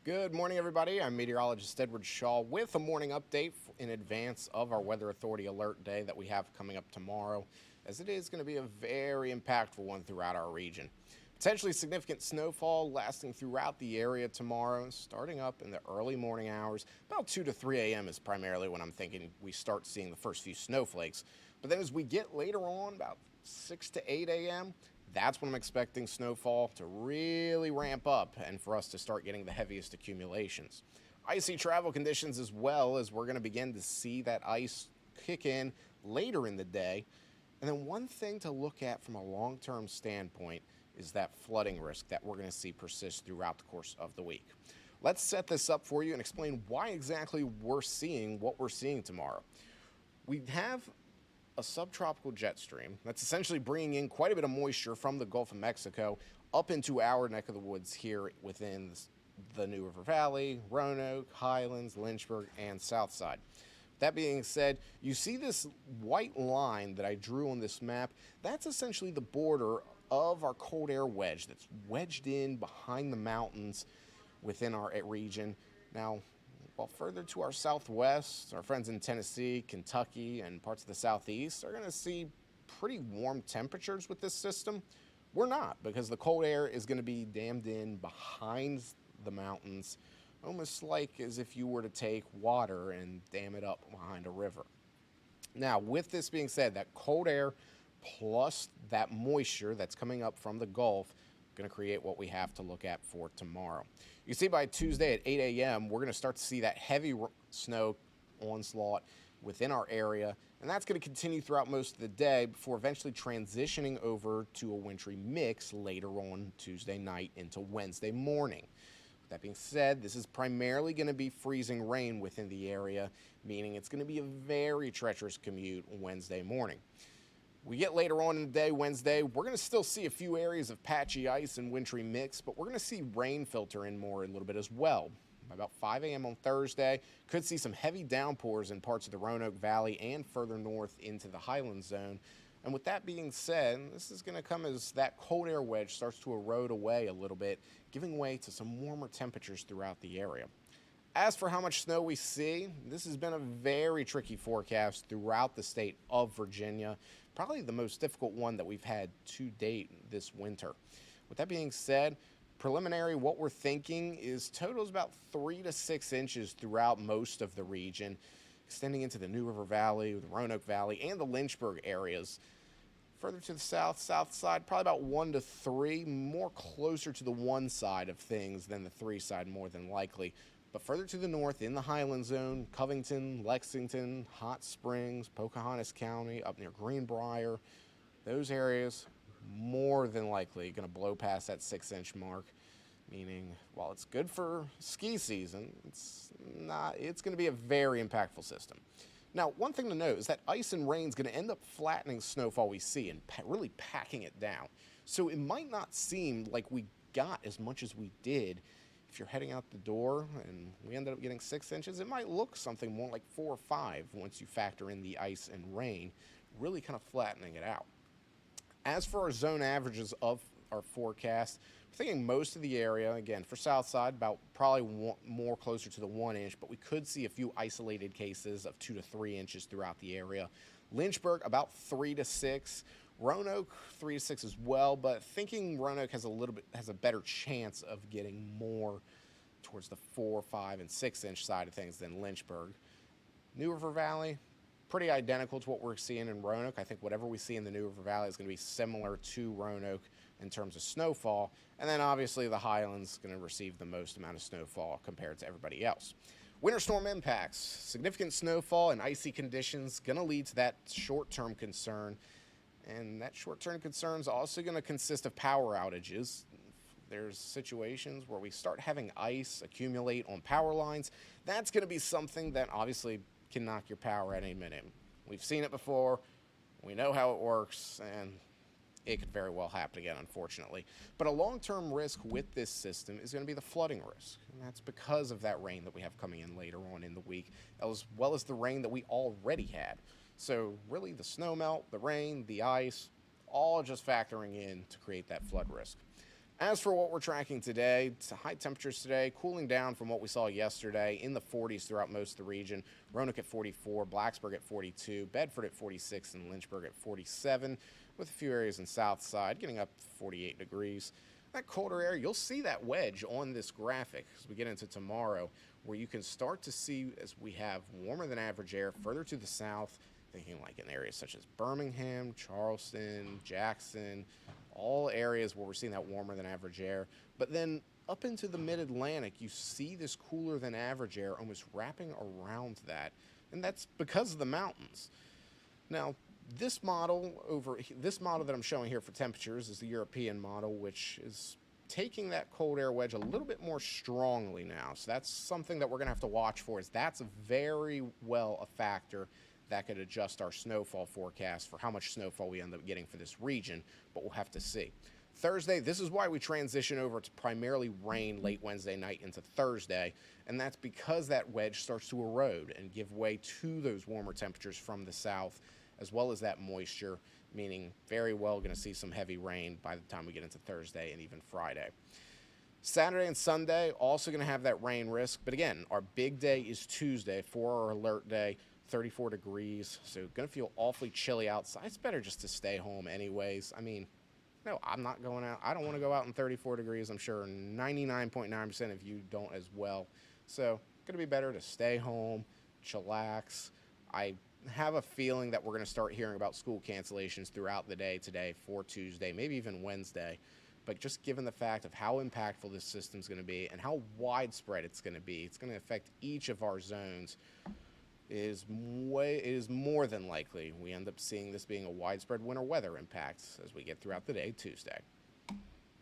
Good morning, everybody. I'm Meteorologist Edward Shaw with a morning update in advance of our Weather Authority alert day that we have coming up tomorrow, as it is going to be a very impactful one throughout our region. Potentially significant snowfall lasting throughout the area tomorrow, starting up in the early morning hours. About 2 to 3 a.m. is primarily when I'm thinking we start seeing the first few snowflakes. But then as we get later on, about 6 to 8 a.m., that's when I'm expecting snowfall to really ramp up and for us to start getting the heaviest accumulations. Icy travel conditions as well, as we're going to begin to see that ice kick in later in the day. And then one thing to look at from a long-term standpoint is that flooding risk that we're going to see persist throughout the course of the week. Let's set this up for you and explain why exactly we're seeing what we're seeing tomorrow. We have a subtropical jet stream that's essentially bringing in quite a bit of moisture from the Gulf of Mexico up into our neck of the woods here within the New River Valley, Roanoke, Highlands, Lynchburg, and Southside. That being said, you see this white line that I drew on this map. That's essentially the border of our cold air wedge that's wedged in behind the mountains within our region. Now, while further to our southwest, our friends in Tennessee, Kentucky, and parts of the southeast are going to see pretty warm temperatures with this system. We're not, because the cold air is going to be dammed in behind the mountains, almost like as if you were to take water and dam it up behind a river. Now, with this being said, that cold air plus that moisture that's coming up from the Gulf going to create what we have to look at for tomorrow. You see, by Tuesday at 8 a.m., we're going to start to see that heavy snow onslaught within our area, and that's going to continue throughout most of the day before eventually transitioning over to a wintry mix later on Tuesday night into Wednesday morning. That being said, this is primarily going to be freezing rain within the area, meaning it's going to be a very treacherous commute Wednesday morning. We get later on in the day, Wednesday, we're going to still see a few areas of patchy ice and wintry mix, but we're going to see rain filter in more a little bit as well. By about 5 a.m. on Thursday, could see some heavy downpours in parts of the Roanoke Valley and further north into the Highlands zone. And with that being said, this is going to come as that cold air wedge starts to erode away a little bit, giving way to some warmer temperatures throughout the area. As for how much snow we see, this has been a very tricky forecast throughout the state of Virginia. Probably the most difficult one that we've had to date this winter. With that being said, preliminary, what we're thinking is totals about 3 to 6 inches throughout most of the region, extending into the New River Valley, the Roanoke Valley, and the Lynchburg areas. Further to the south side, probably about 1 to 3, more closer to the 1 side of things than the 3 side, more than likely. But further to the north, in the Highland Zone, Covington, Lexington, Hot Springs, Pocahontas County, up near Greenbrier, those areas more than likely going to blow past that 6-inch mark, meaning while it's good for ski season, it's going to be a very impactful system. Now, one thing to note is that ice and rain is going to end up flattening snowfall we see and really packing it down. So it might not seem like we got as much as we did. If you're heading out the door and we ended up getting 6 inches, it might look something more like 4 or 5 once you factor in the ice and rain, really kind of flattening it out. As for our zone averages of our forecast, we're thinking most of the area, again, for south side, about probably more closer to the 1 inch, but we could see a few isolated cases of 2 to 3 inches throughout the area. Lynchburg, about 3 to 6. Roanoke, 3 to 6 as well, but thinking Roanoke has a better chance of getting more towards the 4, 5, and 6-inch side of things than Lynchburg. New River Valley, pretty identical to what we're seeing in Roanoke. I think whatever we see in the New River Valley is going to be similar to Roanoke in terms of snowfall, and then obviously the Highlands is going to receive the most amount of snowfall compared to everybody else. Winter storm impacts, significant snowfall and icy conditions going to lead to that short-term concern. And that short-term concern is also going to consist of power outages. There's situations where we start having ice accumulate on power lines. That's going to be something that obviously can knock your power at any minute. We've seen it before. We know how it works, and it could very well happen again, unfortunately. But a long-term risk with this system is going to be the flooding risk. And that's because of that rain that we have coming in later on in the week, as well as the rain that we already had. So really the snow melt, the rain, the ice, all just factoring in to create that flood risk. As for what we're tracking today, it's high temperatures today, cooling down from what we saw yesterday, in the 40s throughout most of the region. Roanoke at 44, Blacksburg at 42, Bedford at 46, and Lynchburg at 47, with a few areas in South Side getting up to 48 degrees. That colder air, you'll see that wedge on this graphic as we get into tomorrow, where you can start to see as we have warmer than average air further to the south, thinking like in areas such as Birmingham, Charleston, Jackson, all areas where we're seeing that warmer than average air. But then up into the mid-Atlantic, you see this cooler than average air almost wrapping around that, and that's because of the mountains. Now, this model that I'm showing here for temperatures is the European model, which is taking that cold air wedge a little bit more strongly now. So that's something that we're going to have to watch for, is that's very well a factor that could adjust our snowfall forecast for how much snowfall we end up getting for this region, but we'll have to see. Thursday, this is why we transition over to primarily rain late Wednesday night into Thursday, and that's because that wedge starts to erode and give way to those warmer temperatures from the south, as well as that moisture, meaning very well going to see some heavy rain by the time we get into Thursday and even Friday. Saturday and Sunday, also going to have that rain risk, but again, our big day is Tuesday for our alert day. 34 degrees, so going to feel awfully chilly outside. It's better just to stay home anyways. I mean, no, I'm not going out. I don't want to go out in 34 degrees. I'm sure 99.9% of you don't as well. So going to be better to stay home, chillax. I have a feeling that we're going to start hearing about school cancellations throughout the day today for Tuesday, maybe even Wednesday. But just given the fact of how impactful this system's going to be and how widespread it's going to be, it's going to affect each of our zones. It is more than likely we end up seeing this being a widespread winter weather impact as we get throughout the day Tuesday.